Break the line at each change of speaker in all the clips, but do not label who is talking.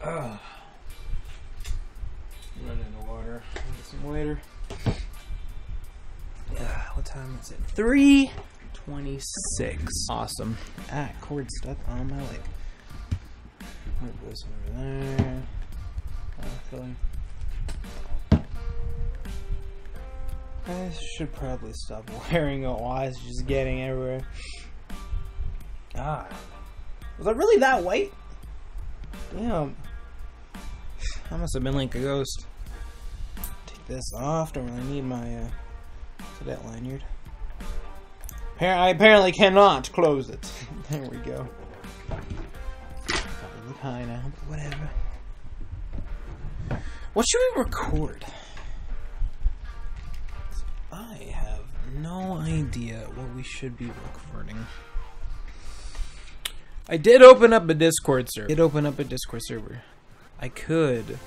Running out of water. I'll get some later. What time is it? 3:26. Awesome. Cord stuck on my leg. Move this over there. I should probably stop wearing it. Why it's just getting everywhere. Was I really that white? Damn. I must have been like a ghost. Take this off. Don't really need my cadet lanyard. I apparently cannot close it. There we go. Probably look high now, but whatever. What should we record? I have no idea what we should be recording. I did open up a Discord server. I could do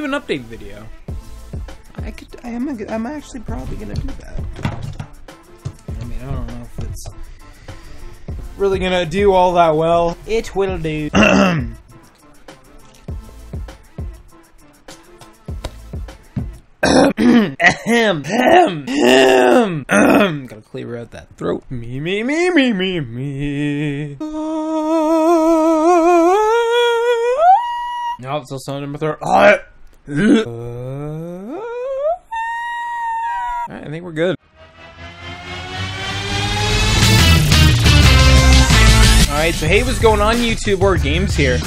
an update video. I'm actually probably gonna do that. I mean, I don't know if it's really gonna do all that well. It will do. Gotta clear out that throat. Me. No, it's still sounding in my throat. Alright, I think we're good. Alright, so hey, what's going on YouTube? Board Games here.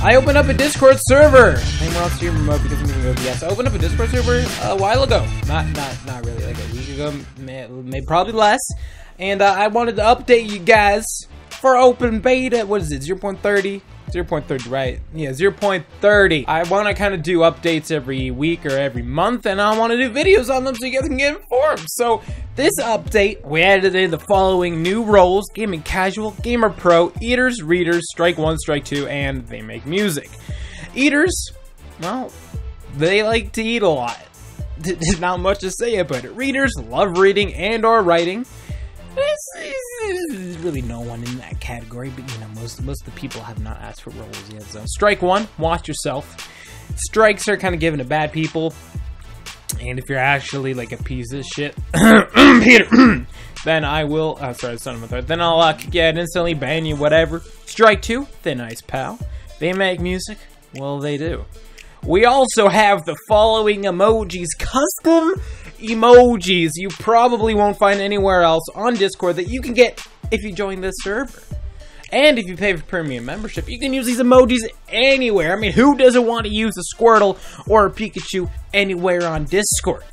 I opened up a Discord server. Anywhere else to your remote because I'm gonna go. Yes, I opened up a Discord server a while ago. Not really, like a week ago, maybe probably less. And I wanted to update you guys for open beta. What is it? 0.30? 0.30, right? Yeah, 0.30. I want to kind of do updates every week or every month, and I want to do videos on them so you guys can get informed. So this update, we added in the following new roles: gaming casual, gamer pro, eaters, readers, strike 1, strike 2, and they make music. Eaters, well, they like to eat a lot. There's not much to say about it. Readers love reading and or writing. There's really no one in that category, but you know, most of the people have not asked for roles yet. So strike 1, watch yourself. Strikes are kind of given to bad people, and if you're actually like a piece of shit, Peter, then I will. Sorry, son of my throat. Then I'll kick you out instantly, ban you, whatever. Strike 2, thin ice pal. They make music. Well, they do. We also have the following emojis, custom emojis you probably won't find anywhere else on Discord that you can get if you join this server. And if you pay for premium membership, you can use these emojis anywhere. I mean, who doesn't want to use a Squirtle or a Pikachu anywhere on Discord?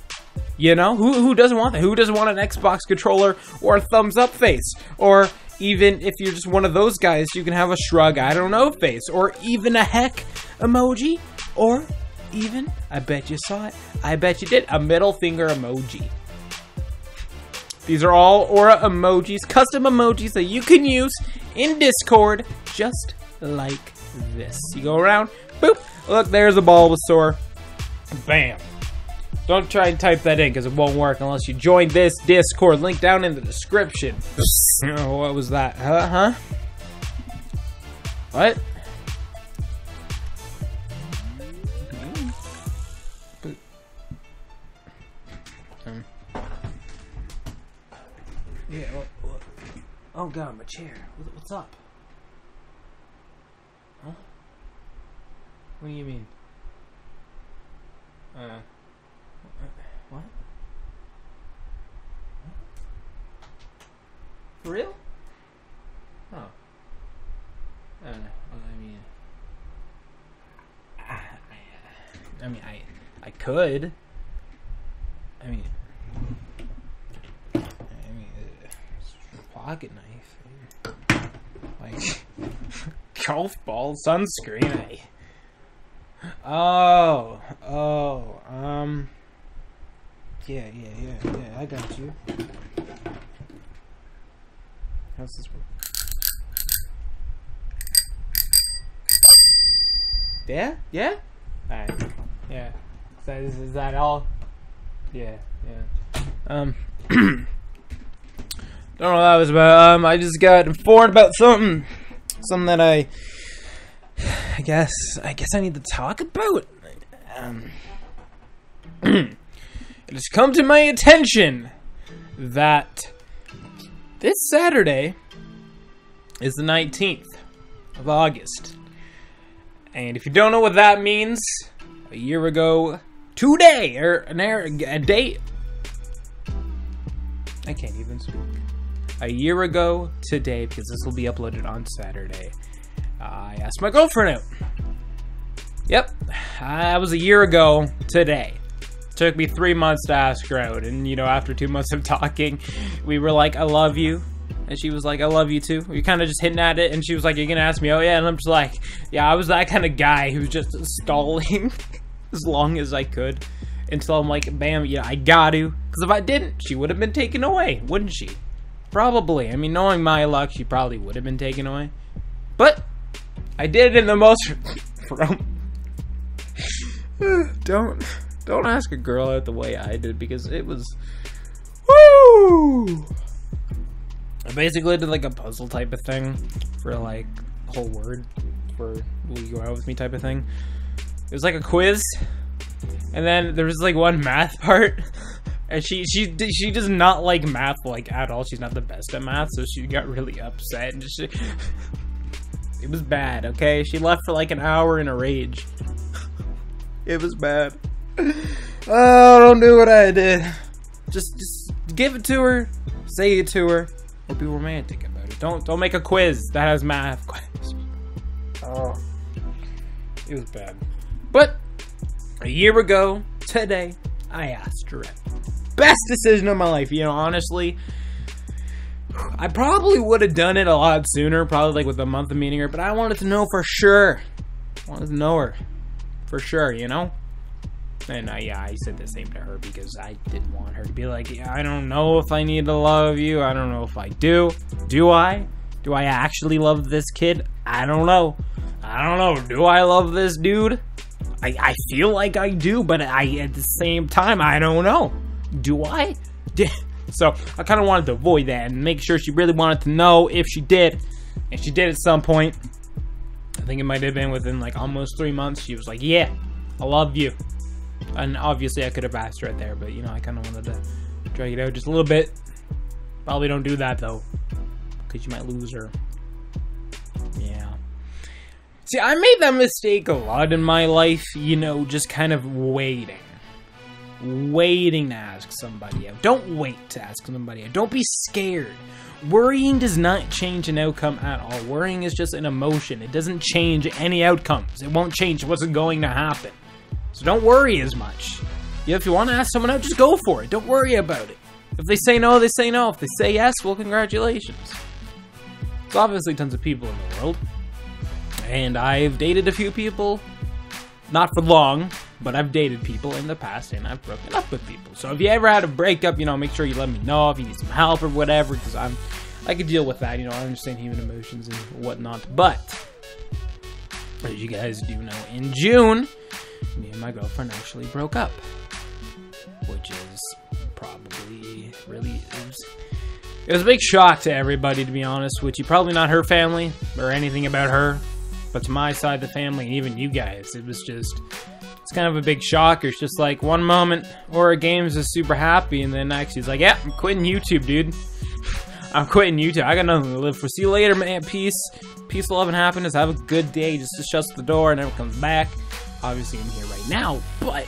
You know, who doesn't want that? Who doesn't want an Xbox controller or a thumbs up face? Or even if you're just one of those guys, you can have a shrug, I don't know face, or even a heck emoji, or even, I bet you saw it, I bet you did, a middle finger emoji. These are all Aura emojis, custom emojis that you can use in Discord, just like this. You go around, boop, look, there's a Bulbasaur, bam. Don't try and type that in because it won't work unless you join this Discord. Link down in the description. Oh, what was that? Huh? What? Yeah, what? Oh god, my chair. What's up? Huh? What do you mean? What? For real? Oh. I don't know. I mean, I could. I mean, pocket knife, like golf ball, sunscreen. Yeah, I got you. How's this work? Yeah? Alright, yeah. Is that all? Yeah. Don't know what that was about. I just got informed about something that I I guess I need to talk about. It has come to my attention that this Saturday is the 19th of August. And if you don't know what that means, a year ago today, or a date, I can't even speak. A year ago today, because this will be uploaded on Saturday, I asked my girlfriend out. Yep, that was a year ago today. Took me 3 months to ask her out, and you know, after 2 months of talking, we were like, I love you. And she was like, I love you too. We kind of just hinting at it, and she was like, you're gonna ask me? Oh yeah. And I'm just like, yeah, I was that kind of guy who was just stalling as long as I could until I'm like, bam, yeah, I got to. Because if I didn't, she would have been taken away, wouldn't she? Probably. I mean, knowing my luck, she probably would have been taken away. But I did it in the most Don't ask a girl out the way I did, because it was woo. I basically did like a puzzle type of thing for like a whole word for will you go out with me type of thing. It was like a quiz, and then there was like one math part, and she does not like math like at all. She's not the best at math, so she got really upset and just it was bad. Okay, she left for like an hour in a rage. It was bad. Oh, don't do what I did. Just give it to her, say it to her, or be romantic about it. Don't make a quiz that has math. Oh, it was bad. But a year ago today, I asked her out. Best decision of my life. You know, honestly, I probably would have done it a lot sooner, probably like with a month of meeting her, but I wanted to know for sure. I wanted to know her for sure, you know? And I said the same to her because I didn't want her to be like, yeah, I don't know if I need to love you. I don't know if I do. Do I? Do I actually love this kid? I don't know. I don't know. Do I love this dude? I feel like I do, but at the same time, I don't know. Do I? So I kind of wanted to avoid that and make sure she really wanted to know if she did. And she did at some point. I think it might have been within like almost 3 months. She was like, yeah, I love you. And obviously I could have asked her right there, but you know, I kind of wanted to drag it out just a little bit. Probably don't do that though, because you might lose her. Yeah. See, I made that mistake a lot in my life, you know, just kind of waiting to ask somebody out. Don't wait to ask somebody out. Don't be scared. Worrying does not change an outcome at all. Worrying is just an emotion. It doesn't change any outcomes. It won't change what's going to happen. So don't worry as much. Yeah, if you want to ask someone out, just go for it. Don't worry about it. If they say no, they say no. If they say yes, well, congratulations. There's obviously tons of people in the world. And I've dated a few people. Not for long, but I've dated people in the past, and I've broken up with people. So if you ever had a breakup, you know, make sure you let me know if you need some help or whatever, because I could deal with that. You know, I understand human emotions and whatnot. But as you guys do know, in June, me and my girlfriend actually broke up, which is probably really it was a big shock to everybody, to be honest with you. Probably not her family or anything about her, but to my side of the family and even you guys, it's kind of a big shock. It's just like one moment Aura Games is super happy, and then next he's like, yeah, I'm quitting YouTube, dude. I'm quitting YouTube. I got nothing to live for. See you later, man. Peace, love, and happiness. Have a good day. Just shuts the door and never comes back. Obviously, I'm here right now, but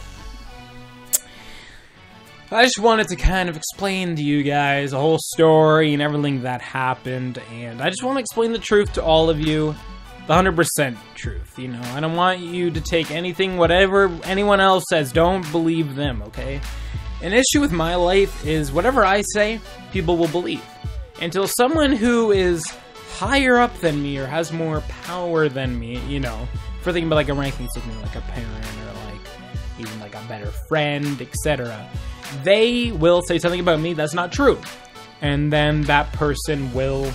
I just wanted to kind of explain to you guys the whole story and everything that happened, and I just want to explain the truth to all of you, the 100% truth, you know. I don't want you to take anything, whatever anyone else says, don't believe them, okay? An issue with my life is whatever I say, people will believe. Until someone who is higher up than me or has more power than me, you know, for thinking about like a ranking system, like a parent or like even like a better friend, etc., they will say something about me that's not true, and then that person will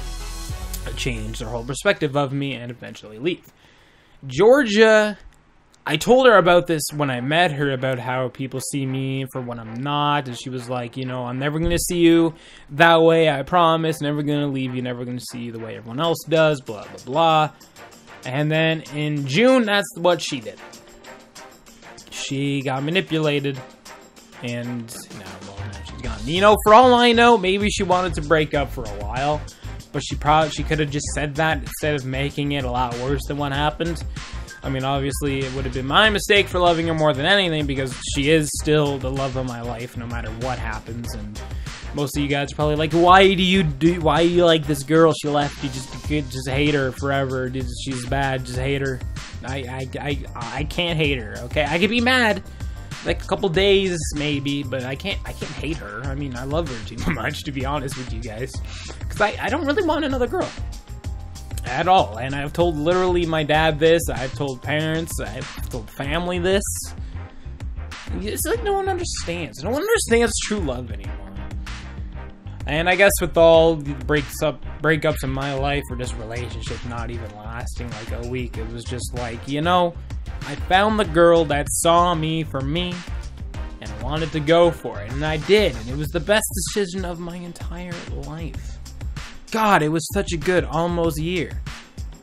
change their whole perspective of me and eventually leave. Georgia, I told her about this when I met her, about how people see me for what I'm not, and she was like, you know, I'm never going to see you that way, I promise, never going to leave you, never going to see you the way everyone else does, blah, blah, blah. And then in June, that's what she did. She got manipulated, and now she's gone. You know, for all I know, maybe she wanted to break up for a while, but she could have just said that instead of making it a lot worse than what happened. I mean, obviously, it would have been my mistake for loving her more than anything, because she is still the love of my life, no matter what happens. And most of you guys are probably like, why do you like this girl? She left you, just hate her forever. She's bad, just hate her. I can't hate her, okay? I could be mad, like a couple days maybe, but I can't hate her. I mean, I love her too much, to be honest with you guys, because I don't really want another girl at all. And I've told literally my dad this, I've told parents, I've told family this. It's like no one understands. No one understands true love anymore. And I guess with all the breakups in my life, or just relationships not even lasting like a week, it was just like, you know, I found the girl that saw me for me, and I wanted to go for it, and I did, and it was the best decision of my entire life. God, it was such a good almost year.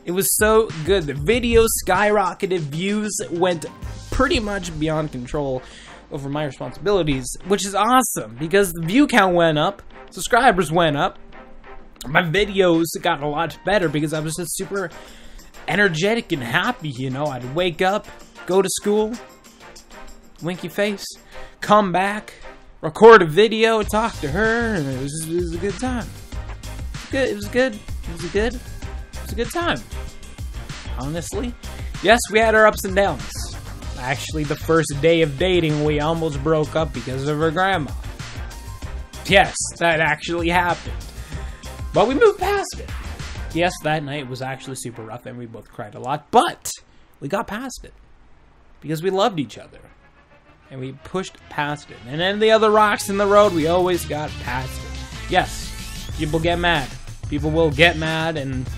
It was so good. The video skyrocketed, views went pretty much beyond control over my responsibilities, which is awesome, because the view count went up, subscribers went up, my videos got a lot better because I was just super energetic and happy, you know. I'd wake up, go to school, winky face, come back, record a video, talk to her, and it was a good time. It was a good time. Honestly. Yes, we had our ups and downs. Actually, the first day of dating, we almost broke up because of her grandma. Yes, that actually happened. But we moved past it. Yes, that night was actually super rough and we both cried a lot, but we got past it. Because we loved each other. And we pushed past it. And then the other rocks in the road, we always got past it. Yes, people get mad. People will get mad, and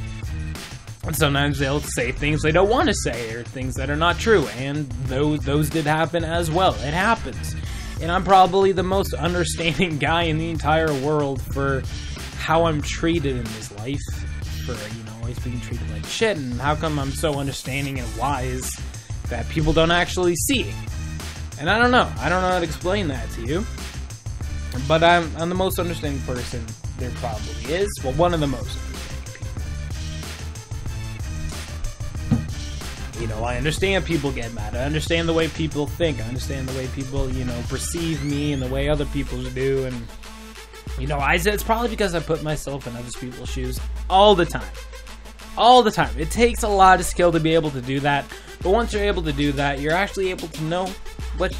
sometimes they'll say things they don't want to say, or things that are not true, and those did happen as well. It happens. And I'm probably the most understanding guy in the entire world for how I'm treated in this life, for, you know, always being treated like shit, and how come I'm so understanding and wise that people don't actually see. And I don't know how to explain that to you, but I'm the most understanding person there probably is. Well, one of the most understanding people. You know, I understand people get mad. I understand the way people think. I understand the way people, you know, perceive me and the way other people do. And, you know, it's probably because I put myself in other people's shoes all the time. All the time. It takes a lot of skill to be able to do that. But once you're able to do that, you're actually able to know what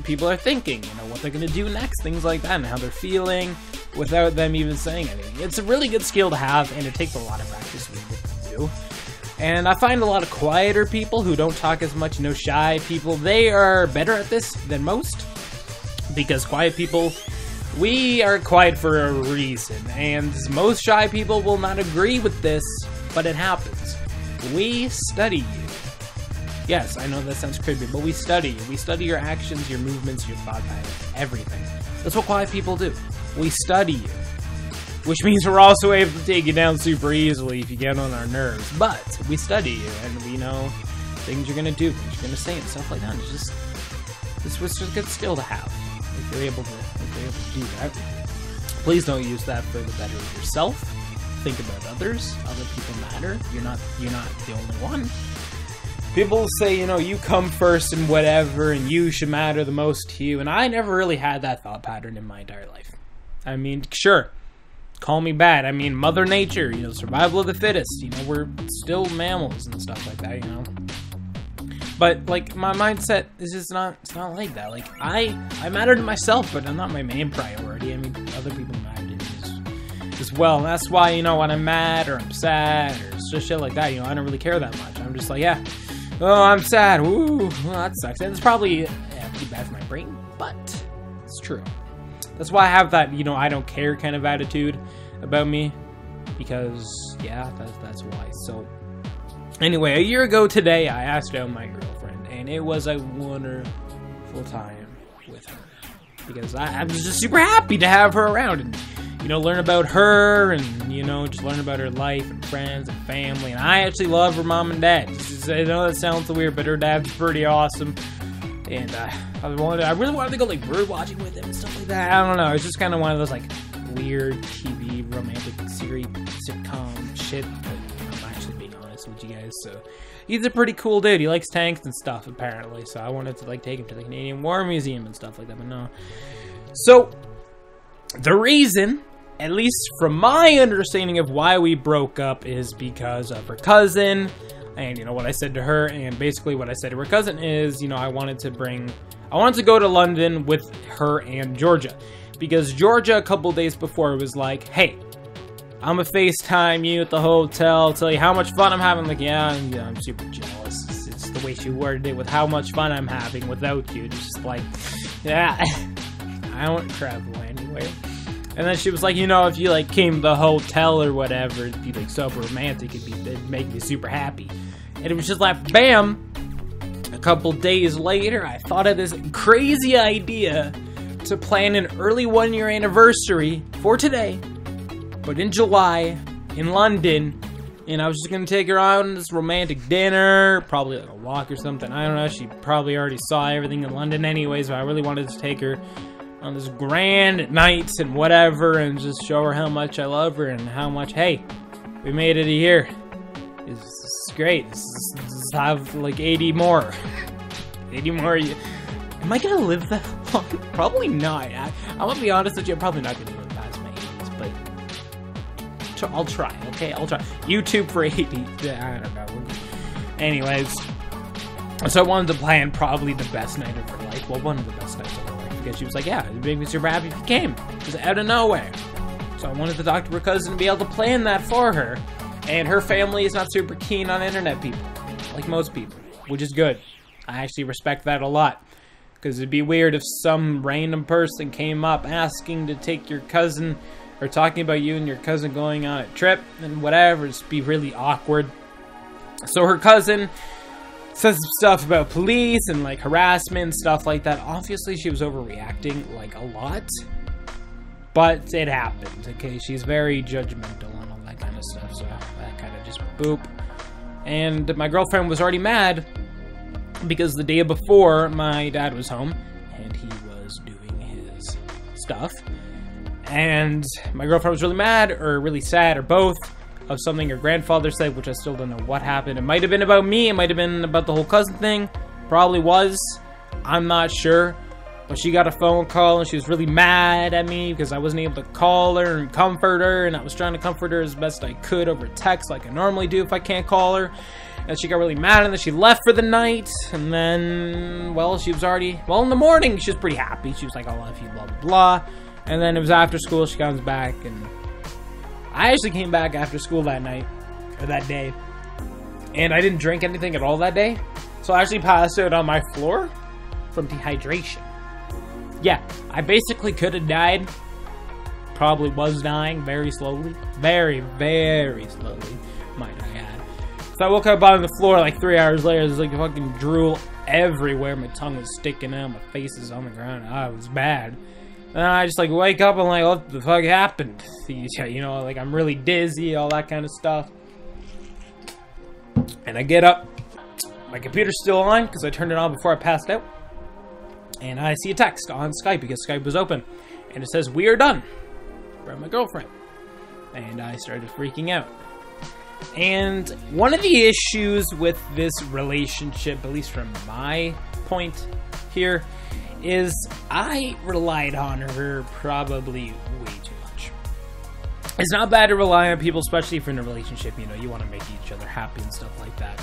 people are thinking, you know, what they're going to do next, things like that, and how they're feeling without them even saying anything. It's a really good skill to have, and it takes a lot of practice to be able to do. And I find a lot of quieter people who don't talk as much, no shy people, they are better at this than most, because quiet people, we are quiet for a reason, and most shy people will not agree with this, but it happens. We study you. Yes, I know that sounds creepy, but we study you. We study your actions, your movements, your thought patterns, everything. That's what quiet people do. We study you. Which means we're also able to take you down super easily if you get on our nerves. But we study you, and we know things you're going to do, things you're going to say, and stuff like that. It's just a good skill to have if you're able to do that. Please don't use that for the better of yourself. Think about others. Other people matter. You're not the only one. People say, you know, you come first and whatever, and you should matter the most to you. And I never really had that thought pattern in my entire life. I mean, sure, call me bad. I mean, Mother Nature, you know, survival of the fittest. You know, we're still mammals and stuff like that, you know. But, like, my mindset is just it's not like that. Like, I matter to myself, but I'm not my main priority. I mean, other people matter to me as well. And that's why, you know, when I'm mad or I'm sad or just shit like that, you know, I don't really care that much. I'm just like, yeah. Oh, I'm sad. Ooh, well, that sucks. And it's probably pretty bad for my brain, but it's true. That's why I have that, you know, I don't care kind of attitude about me. Because, yeah, that's why. So, anyway, a year ago today, I asked out my girlfriend. And it was a wonderful time with her. Because I was just super happy to have her around. And, you know, learn about her and, you know, just learn about her life and friends and family. And I actually love her mom and dad. I know that sounds weird, but her dad's pretty awesome. And I really wanted to go like bird watching with him and stuff like that. I don't know. It's just kind of one of those like weird TV romantic series sitcom shit. But I'm actually being honest with you guys. So he's a pretty cool dude. He likes tanks and stuff apparently. So I wanted to like take him to the Canadian War Museum and stuff like that. But no. So the reason, at least from my understanding of why we broke up, is because of her cousin. And, you know, what I said to her, and basically what I said to her cousin is, you know, I wanted to go to London with her and Georgia. Because Georgia, a couple days before, was like, hey, I'm gonna FaceTime you at the hotel, tell you how much fun I'm having. Like, yeah, I'm super jealous. It's the way she worded it, with how much fun I'm having without you. It's just like, yeah, I don't travel anywhere. And then she was like, you know, if you, like, came to the hotel or whatever, it'd be, like, super romantic. It'd make me super happy. And it was just like, bam! A couple days later, I thought of this crazy idea to plan an early one-year anniversary for today, but in July, in London. And I was just gonna take her out on this romantic dinner, probably like a walk or something. I don't know, she probably already saw everything in London anyways, but I really wanted to take her on this grand nights and whatever, and just show her how much I love her and how much, hey, we made it a year. This is great. Let's have like 80 more. 80 more. Am I gonna live that long? Probably not. I'm gonna be honest with you, I'm probably not gonna live past my 80s, but I'll try, okay? I'll try. YouTube for 80. I don't know. Anyways, so I wanted to plan probably the best night of her life. Well, one of the best nights of her life. Because she was like, yeah, it'd make me super happy if you came. Just out of nowhere. So I wanted to talk to her cousin and be able to plan that for her. And her family is not super keen on internet people. Like most people. Which is good. I actually respect that a lot. Because it'd be weird if some random person came up asking to take your cousin, or talking about you and your cousin going on a trip and whatever. It'd just be really awkward. So her cousin says some stuff about police and like harassment and stuff like that. Obviously she was overreacting like a lot, but it happened, okay? She's very judgmental and all that kind of stuff, so that kind of just boop. And my girlfriend was already mad because the day before my dad was home and he was doing his stuff, and my girlfriend was really mad or really sad or both of something her grandfather said, which I still don't know what happened. It might have been about me, it might have been about the whole cousin thing, probably was, I'm not sure. But she got a phone call and she was really mad at me because I wasn't able to call her and comfort her, and I was trying to comfort her as best I could over text like I normally do if I can't call her. And she got really mad, and then she left for the night, and then, well, she was already, well, in the morning she was pretty happy. She was like, I love you, blah, blah, blah. And then it was after school, she comes back, and I actually came back after school that night, or that day, and I didn't drink anything at all that day, so I actually passed out on my floor from dehydration. Yeah, I basically could have died, probably was dying very slowly, very, very slowly, might I add. So I woke up on the floor like 3 hours later, there's like fucking drool everywhere, my tongue was sticking out, my face is on the ground, it was bad. And I just like wake up and like, what the fuck happened? You know, like I'm really dizzy, all that kind of stuff. And I get up, my computer's still on because I turned it on before I passed out. And I see a text on Skype because Skype was open. And it says, we are done, from my girlfriend. And I started freaking out. And one of the issues with this relationship, at least from my point here, is I relied on her probably way too much. It's not bad to rely on people, especially if you're in a relationship, you know, you want to make each other happy and stuff like that.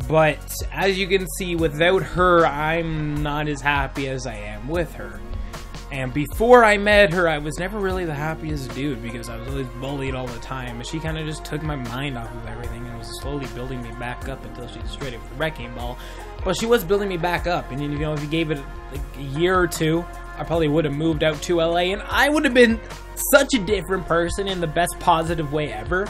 But as you can see, without her, I'm not as happy as I am with her. And before I met her, I was never really the happiest dude because I was always bullied all the time. And she kind of just took my mind off of everything and was slowly building me back up until she destroyed it with a wrecking ball. But she was building me back up. And, you know, if you gave it like a year or two, I probably would have moved out to LA. And I would have been such a different person in the best positive way ever.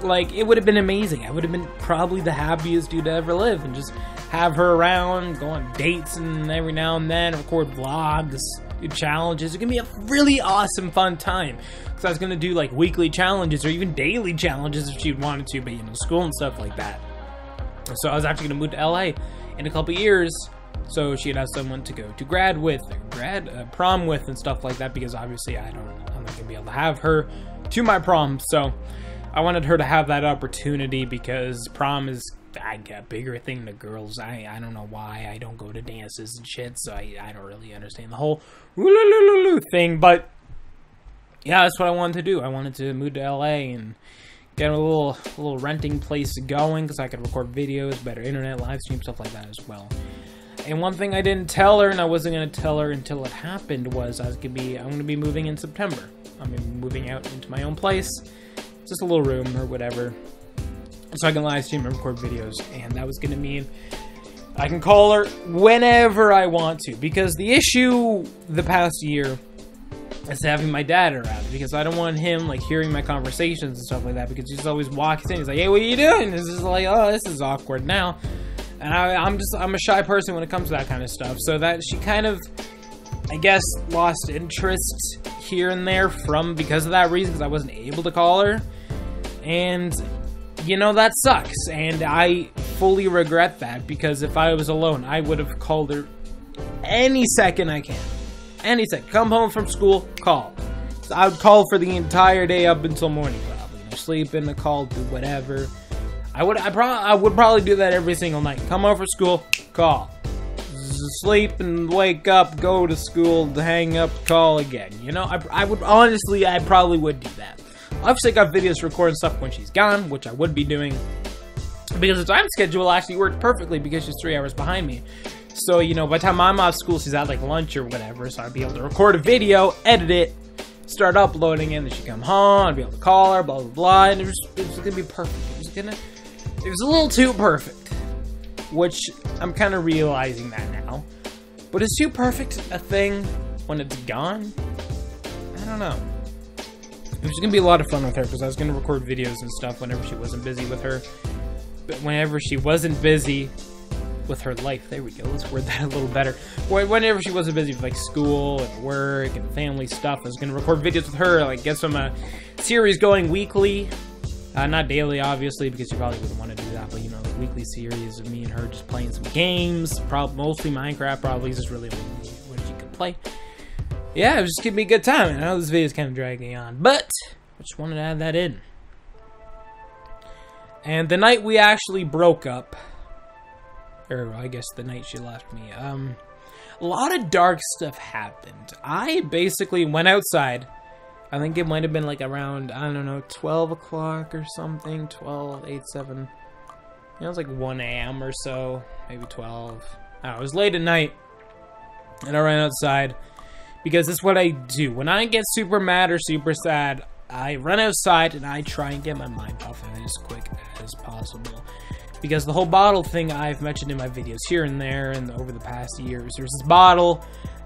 Like, it would have been amazing. I would have been probably the happiest dude to ever live. And just have her around, go on dates and every now and then, record vlogs. do challenges. It's gonna be a really awesome, fun time. So I was gonna do like weekly challenges or even daily challenges if she wanted to, but you know, school and stuff like that. So I was actually gonna move to LA in a couple years, so she'd have someone to go to prom with and stuff like that, because obviously I'm not gonna be able to have her to my prom. So I wanted her to have that opportunity, because prom is a bigger thing to girls. I don't know why I don't go to dances and shit, so I don't really understand the whole thing, but yeah, that's what I wanted to do. I wanted to move to LA and get a little renting place going, because I could record videos, better internet, live stream, stuff like that as well. And one thing I didn't tell her, and I wasn't going to tell her until it happened, was I'm going to be moving in September. I'm moving out into my own place, just a little room or whatever, so I can live stream and record videos. And that was going to mean I can call her whenever I want to, because the issue the past year is having my dad around, because I don't want him like hearing my conversations and stuff like that, because he's always walking in, he's like, hey, what are you doing? This is like, oh, this is awkward now. And I'm a shy person when it comes to that kind of stuff, so that she kind of, I guess, lost interest here and there because of that reason, because I wasn't able to call her. And you know, that sucks, and I fully regret that, because if I was alone, I would have called her any second I can. Any second. Come home from school, call. So I would call for the entire day up until morning, probably. You know, sleep in the call, do whatever. I would probably do that every single night. Come home from school, call. Sleep and wake up, go to school, hang up, call again. You know, I probably would do that. Obviously, I got videos recording stuff when she's gone, which I would be doing, because the time schedule actually worked perfectly, because she's 3 hours behind me. So, you know, by the time I'm off school, she's at like lunch or whatever, so I'd be able to record a video, edit it, start uploading it, and then she'd come home, I'd be able to call her, blah, blah, blah, and it was gonna be perfect. It was a little too perfect, which I'm kind of realizing that now. But is too perfect a thing when it's gone? I don't know. It was going to be a lot of fun with her, because I was going to record videos and stuff whenever she wasn't busy with her. But whenever she wasn't busy with her life, there we go, let's word that a little better. Whenever she wasn't busy with like school and work and family stuff, I was going to record videos with her, like get some series going weekly. Not daily, obviously, because you probably wouldn't want to do that, but you know, like weekly series of me and her just playing some games, mostly Minecraft, probably, is really what you could play. Yeah, it was just gonna be a good time. I know this video is kind of dragging on, but I just wanted to add that in. And the night we actually broke up, or I guess the night she left me, a lot of dark stuff happened. I basically went outside. I think it might have been like around, I don't know, 12 o'clock or something, 12, 8, 7. You know, it was like 1 a.m. or so, maybe 12. I don't know, it was late at night, and I ran outside, because that's what I do. When I get super mad or super sad, I run outside and I try and get my mind off of it as quick as possible. Because the whole bottle thing I've mentioned in my videos here and there and over the past years, there's this bottle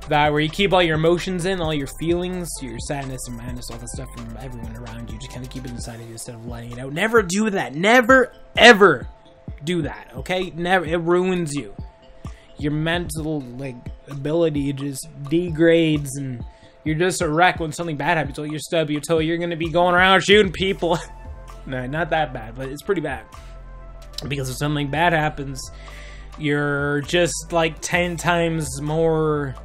where you keep all your emotions in, all your feelings, your sadness and madness, all the stuff from everyone around you. Just kind of keep it inside of you instead of letting it out. Never do that. Never, ever do that, okay? Never. It ruins you. Your mental, like, ability just degrades, and you're just a wreck when something bad happens. You stub your toe, you're going to be going around shooting people. No, not that bad, but it's pretty bad. Because if something bad happens, you're just, like, 10 times more,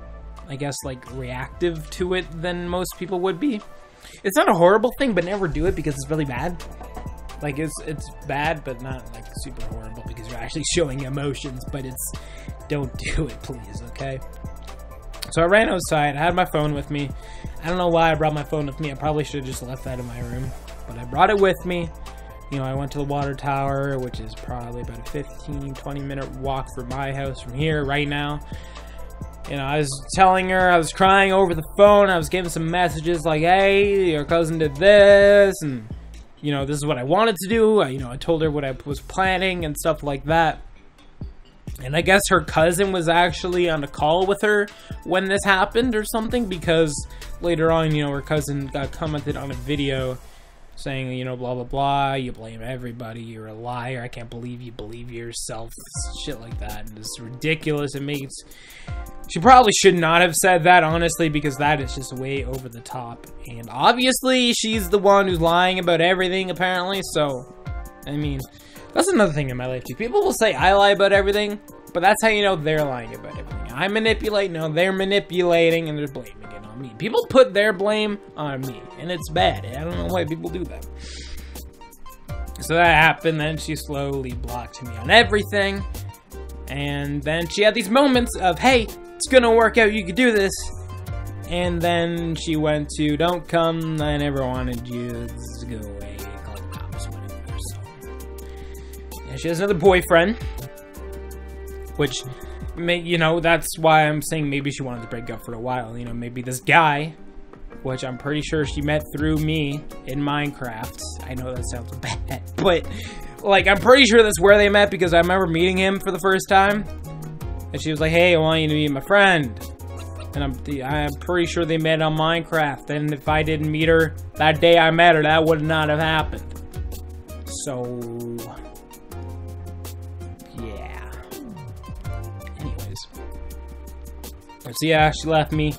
I guess, like, reactive to it than most people would be. It's not a horrible thing, but never do it because it's really bad. Like, it's bad, but not, like, super horrible because you're actually showing emotions, but it's, don't do it, please, okay? So I ran outside, I had my phone with me. I don't know why I brought my phone with me. I probably should have just left that in my room, but I brought it with me. You know, I went to the water tower, which is probably about a 15-20 minute walk from my house from here right now. You know, I was telling her, I was crying over the phone, I was giving some messages like, hey, your cousin did this, and, you know, this is what I wanted to do. You know, I told her what I was planning and stuff like that. And I guess her cousin was actually on a call with her when this happened or something, because later on, you know, her cousin got commented on a video saying, you know, blah, blah, blah, you blame everybody, you're a liar, I can't believe you believe yourself, shit like that, and it's ridiculous. It makes... She probably should not have said that, honestly, because that is just way over the top, and obviously, she's the one who's lying about everything, apparently, so, I mean, that's another thing in my life, too. People will say I lie about everything, but that's how you know they're lying about everything. I manipulate, no, they're manipulating, and they're blaming it on me. People put their blame on me, and it's bad. I don't know why people do that. So that happened, then she slowly blocked me on everything, and then she had these moments of, hey, it's gonna work out, you could do this, and then she went to, don't come, I never wanted you, go away, call the cops, whatever, so. Yeah, she has another boyfriend, which, you know, that's why I'm saying maybe she wanted to break up for a while. You know, maybe this guy, which I'm pretty sure she met through me in Minecraft. I know that sounds bad, but, like, I'm pretty sure that's where they met because I remember meeting him for the first time. And she was like, hey, I want you to meet my friend. And I'm pretty sure they met on Minecraft. And if I didn't meet her that day I met her, that would not have happened. So... So yeah, she left me,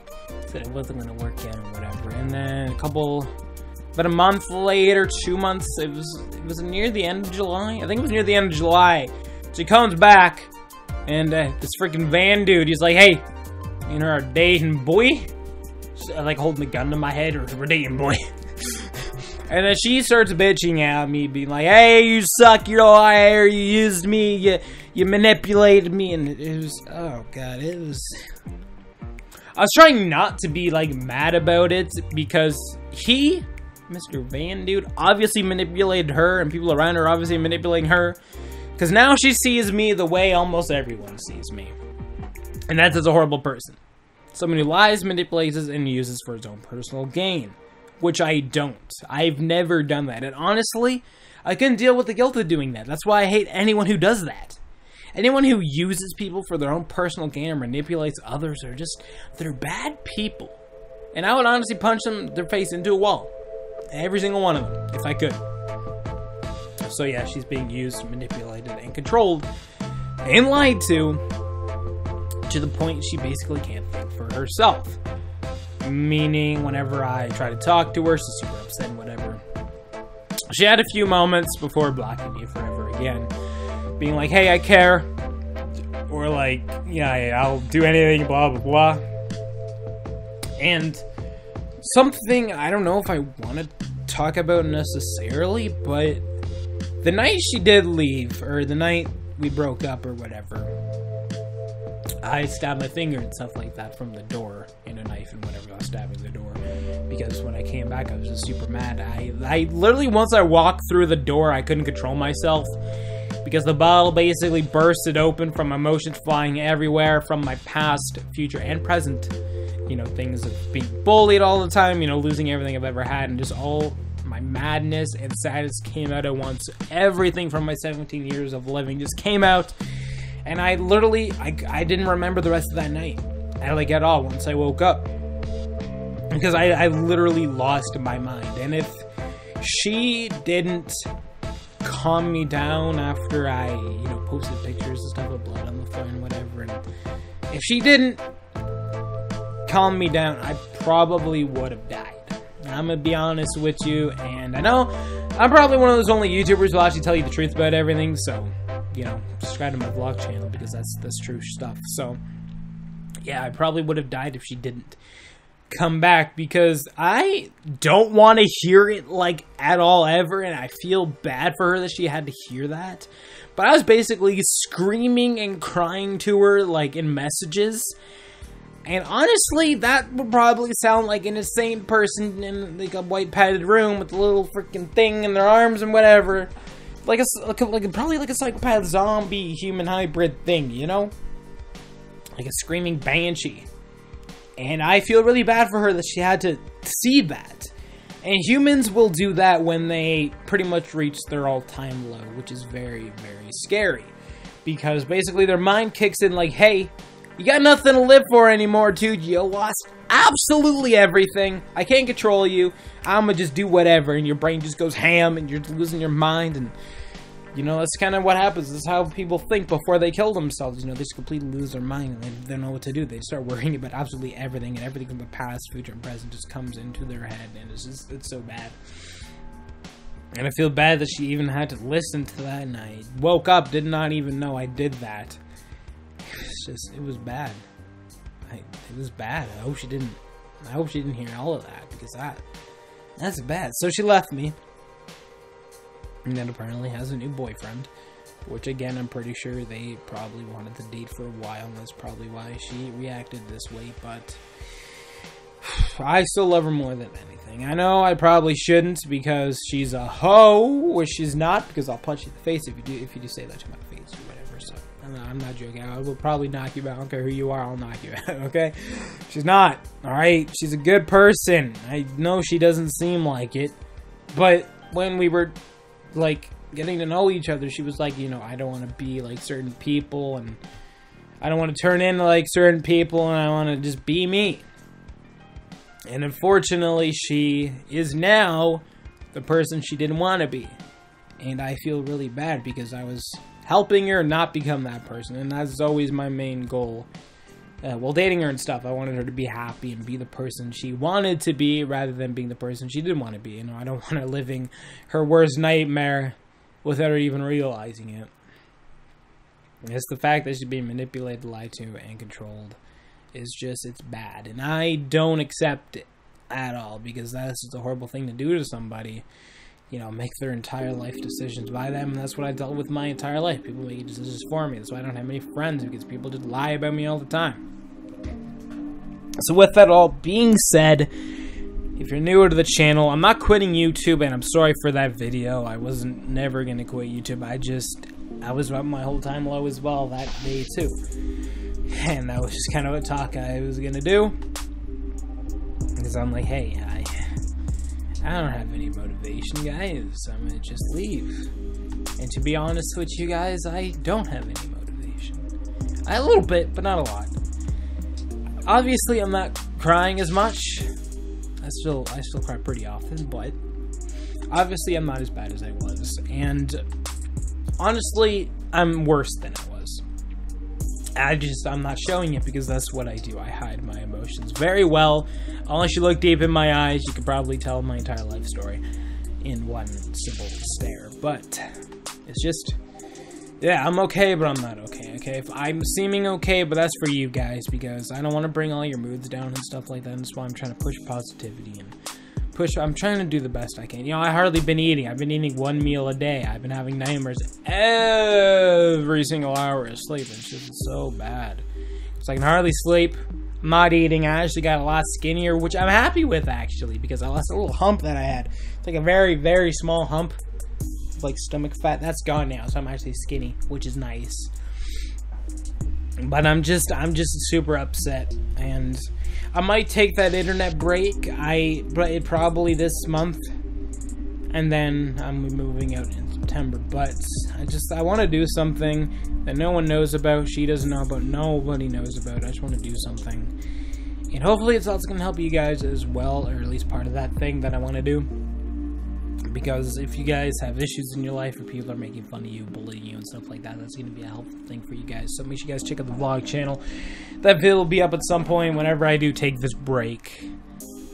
said it wasn't gonna work out or whatever. And then about a month later, 2 months, it was near the end of July. I think it was near the end of July. She comes back, and this freaking van dude, he's like, hey, me and her are dating, boy. I like holding the gun to my head, or we're dating, boy. And then she starts bitching at me, being like, hey, you suck, you're a liar, you used me, you manipulated me, and it was, oh god, it was... I was trying not to be, like, mad about it, because he, Mr. Van Dude, obviously manipulated her, and people around her obviously manipulating her, because now she sees me the way almost everyone sees me. And that's as a horrible person. Someone who lies, manipulates, and uses for his own personal gain. Which I don't. I've never done that. And honestly, I couldn't deal with the guilt of doing that. That's why I hate anyone who does that. Anyone who uses people for their own personal gain or manipulates others are just, they're bad people. And I would honestly punch their face into a wall. Every single one of them, if I could. So yeah, she's being used, manipulated, and controlled, and lied to the point she basically can't think for herself. Meaning, whenever I try to talk to her, she's super upset and whatever. She had a few moments before blocking me forever again. Being like, hey, I care. Or like, yeah, I'll do anything, blah, blah, blah. And something I don't know if I want to talk about necessarily, but the night she did leave, or the night we broke up or whatever, I stabbed my finger and stuff like that from the door, and a knife and whatever, I was stabbing the door, because when I came back, I was just super mad. I literally, once I walked through the door, I couldn't control myself, because the bottle basically bursted open from emotions flying everywhere from my past, future, and present, you know, things of being bullied all the time, you know, losing everything I've ever had, and just all my madness and sadness came out at once. Everything from my 17 years of living just came out. And I literally, I didn't remember the rest of that night. Like, at all, once I woke up. Because I literally lost my mind. And if she didn't calm me down after I, you know, posted pictures and stuff with blood on the floor and whatever, and if she didn't calm me down, I probably would have died. I'm gonna be honest with you, and I know I'm probably one of those only YouTubers who will actually tell you the truth about everything, so, you know, subscribe to my vlog channel, because that's true stuff. So, yeah, I probably would have died if she didn't come back, because I don't want to hear it, like, at all, ever, and I feel bad for her that she had to hear that. But I was basically screaming and crying to her, like, in messages. And honestly, that would probably sound like an insane person in, like, a white padded room with a little freaking thing in their arms and whatever. Like probably like a psychopath zombie human hybrid thing, you know? Like a screaming banshee. And I feel really bad for her that she had to see that. And humans will do that when they pretty much reach their all-time low, which is very, very scary. Because basically their mind kicks in like, hey, You got nothing to live for anymore, dude. You lost absolutely everything. I can't control you. I'm gonna just do whatever, and your brain just goes ham, and you're losing your mind, and you know, that's kind of what happens. This is how people think before they kill themselves. You know, they just completely lose their mind, and they don't know what to do. They start worrying about absolutely everything, and everything from the past, future, and present just comes into their head, and it's so bad. And I feel bad that she even had to listen to that, and I woke up, did not even know I did that. It was bad. It was bad. I hope she didn't hear all of that, because that's bad. So she left me, and then apparently has a new boyfriend, which again, I'm pretty sure they probably wanted to date for a while, and that's probably why she reacted this way, but I still love her more than anything. I know I probably shouldn't, because she's a hoe, which she's not, because I'll punch you in the face if you do say that to my face or whatever. So I'm not joking. I will probably knock you out. I don't care who you are, I'll knock you out. Okay, she's not. All right, she's a good person. I know she doesn't seem like it, but when we were like getting to know each other, she was like, you know, I don't want to be like certain people, and I don't want to turn into like certain people, and I want to just be me. And unfortunately, she is now the person she didn't want to be. And I feel really bad, because I was helping her not become that person. And that's always my main goal. While dating her and stuff, I wanted her to be happy and be the person she wanted to be, rather than being the person she didn't want to be. You know, I don't want her living her worst nightmare without her even realizing it. It's the fact that she's being manipulated, lied to, and controlled. It's bad, and I don't accept it at all, because that's just a horrible thing to do to somebody. You know, make their entire life decisions by them, and that's what I dealt with my entire life. People make decisions for me. That's why I don't have many friends, because people just lie about me all the time. So with that all being said, if you're newer to the channel, I'm not quitting YouTube, and I'm sorry for that video. I wasn't never gonna quit YouTube. I was up my whole time low as well that day too. And that was just kind of a talk I was gonna do, because I'm like, hey, I don't have any motivation, guys. I'm gonna just leave. And to be honest with you guys, I don't have any motivation. A little bit, but not a lot. Obviously, I'm not crying as much. I still cry pretty often, but obviously, I'm not as bad as I was. And honestly, I'm worse than I was. I'm not showing it, because that's what I do. I hide my emotions very well. Unless you look deep in my eyes, you could probably tell my entire life story in one simple stare. But it's just, yeah, I'm okay, but I'm not okay. Okay, if I'm seeming okay, but that's for you guys, because I don't want to bring all your moods down and stuff like that. And that's why I'm trying to push positivity and I'm trying to do the best I can. You know, I hardly been eating. I've been eating one meal a day. I've been having nightmares every single hour of sleep. It's just so bad. So I can hardly sleep. I'm not eating. I actually got a lot skinnier, which I'm happy with, actually, because I lost a little hump that I had. It's like a very, very small hump, like stomach fat. That's gone now, so I'm actually skinny, which is nice. But I'm just super upset, and I might take that internet break. Probably this month, and then I'm moving out in September. But I want to do something that no one knows about. She doesn't know about. Nobody knows about. I just want to do something, and hopefully it's also gonna help you guys as well, or at least part of that thing that I want to do. Because if you guys have issues in your life, or people are making fun of you, bullying you, and stuff like that, that's going to be a helpful thing for you guys. So make sure you guys check out the vlog channel. That video will be up at some point whenever I do take this break.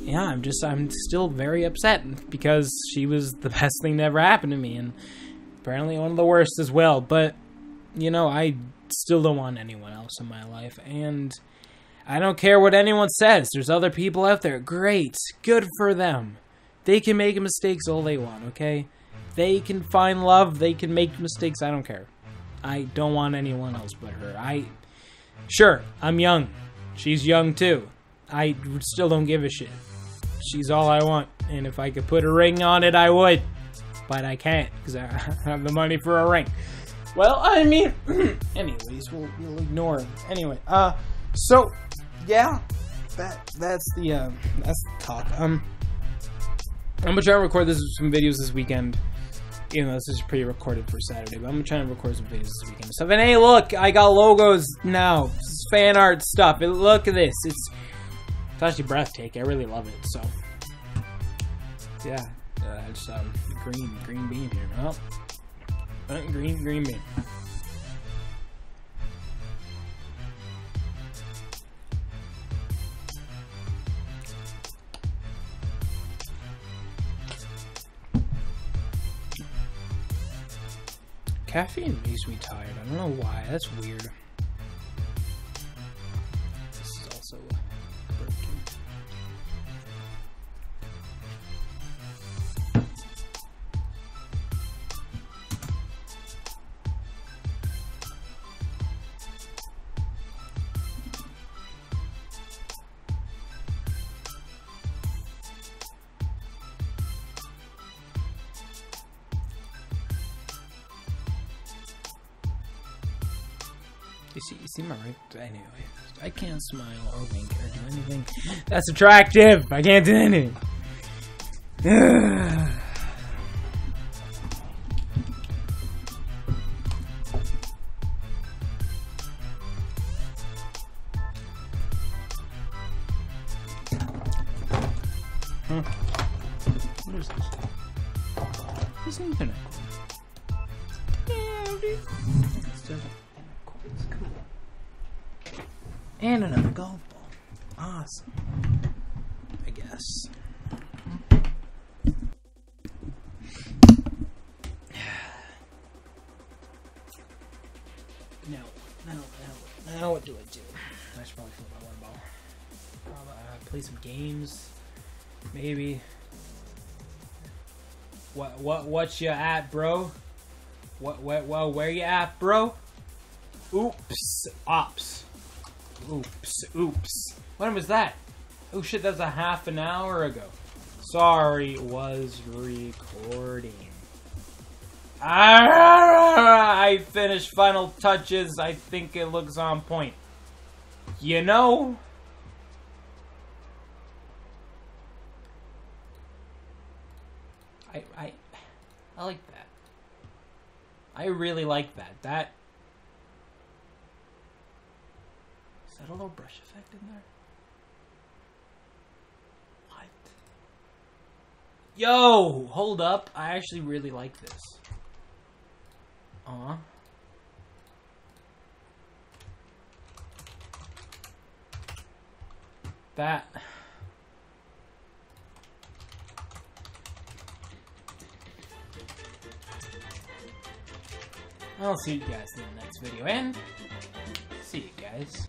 Yeah, I'm still very upset, because she was the best thing that ever happened to me, and apparently one of the worst as well. But, you know, I still don't want anyone else in my life, and I don't care what anyone says. There's other people out there. Great. Good for them. They can make mistakes all they want, okay? They can find love. They can make mistakes. I don't care. I don't want anyone else but her. Sure, I'm young. She's young, too. I still don't give a shit. She's all I want. And if I could put a ring on it, I would. But I can't, because I have the money for a ring. Well, I mean, anyways, we'll ignore it. Anyway, so, yeah. That's the talk. I'm gonna try and record some videos this weekend. Even though this is pre-recorded for Saturday, but I'm gonna try and record some videos this weekend. So, hey, look, I got logos now. fan art stuff. Look at this. It's actually breathtaking. I really love it. So, yeah. It's green bean here. Oh. Green bean. Caffeine makes me tired. I don't know why. That's weird. This is also broken. You see my right? Anyway, I can't smile or wink or do anything. That's attractive. I can't do anything. What is this? This internet. It's cool. And another golf ball. Awesome. I guess. Now what do I do? I should probably flip my one ball. Play some games. Maybe. What you at, bro? Where you at, bro? Oops. Ops. Oops. When was that? Oh shit, that was a half an hour ago. Sorry, was recording. I finished final touches. I think it looks on point. You know? I like that. I really like that. Is that a little brush effect in there? What? Yo, hold up. I actually really like this. That. I'll see you guys in the next video, and see you guys.